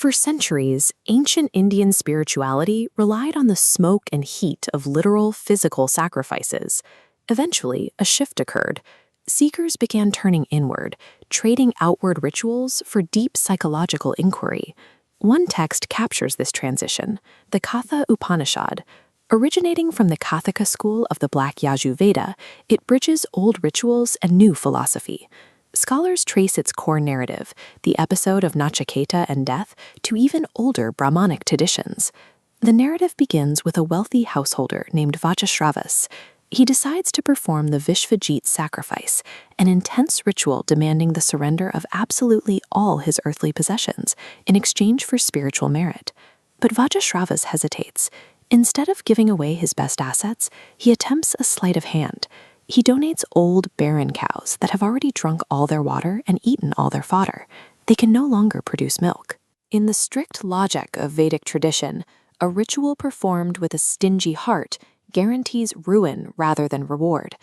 For centuries, ancient Indian spirituality relied on the smoke and heat of literal physical sacrifices. Eventually, a shift occurred. Seekers began turning inward, trading outward rituals for deep psychological inquiry. One text captures this transition, the Katha Upanishad. Originating from the Kathaka school of the Black Yajurveda, it bridges old rituals and new philosophy. Scholars trace its core narrative, the episode of Nachiketa and death, to even older Brahmanic traditions. The narrative begins with a wealthy householder named Vajashravas. He decides to perform the Vishwajit sacrifice, an intense ritual demanding the surrender of absolutely all his earthly possessions in exchange for spiritual merit. But Vajashravas hesitates. Instead of giving away his best assets, he attempts a sleight of hand. He donates old, barren cows that have already drunk all their water and eaten all their fodder. They can no longer produce milk. In the strict logic of Vedic tradition, a ritual performed with a stingy heart guarantees ruin rather than reward.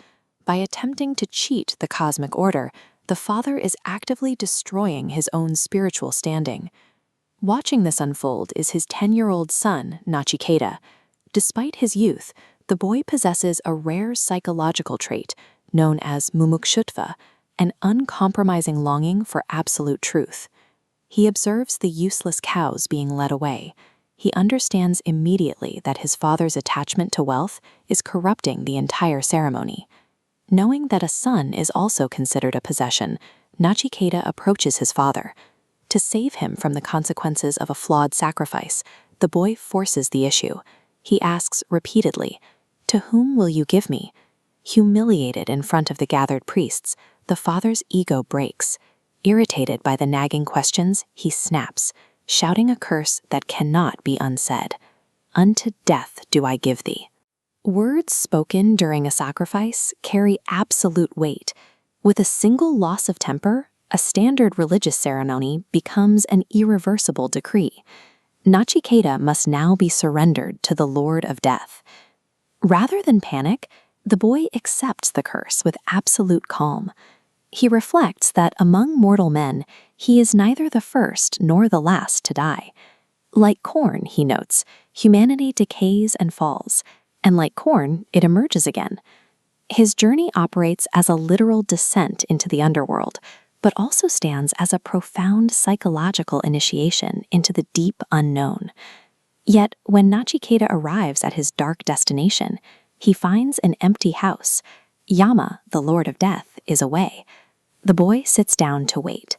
By attempting to cheat the cosmic order, the father is actively destroying his own spiritual standing. Watching this unfold is his 10-year-old son, Nachiketa. Despite his youth, the boy possesses a rare psychological trait known as mumukshutva, an uncompromising longing for absolute truth. He observes the useless cows being led away. He understands immediately that his father's attachment to wealth is corrupting the entire ceremony. Knowing that a son is also considered a possession, Nachiketa approaches his father. To save him from the consequences of a flawed sacrifice, the boy forces the issue. He asks repeatedly, "To whom will you give me?" Humiliated in front of the gathered priests, the father's ego breaks. Irritated by the nagging questions, he snaps, shouting a curse that cannot be unsaid. "Unto death do I give thee." Words spoken during a sacrifice carry absolute weight. With a single loss of temper, a standard religious ceremony becomes an irreversible decree. Nachiketa must now be surrendered to the Lord of Death. Rather than panic, the boy accepts the curse with absolute calm. He reflects that among mortal men, he is neither the first nor the last to die. Like corn, he notes, humanity decays and falls, and like corn, it emerges again. His journey operates as a literal descent into the underworld, but also stands as a profound psychological initiation into the deep unknown. Yet, when Nachiketa arrives at his dark destination, he finds an empty house. Yama, the Lord of Death, is away. The boy sits down to wait,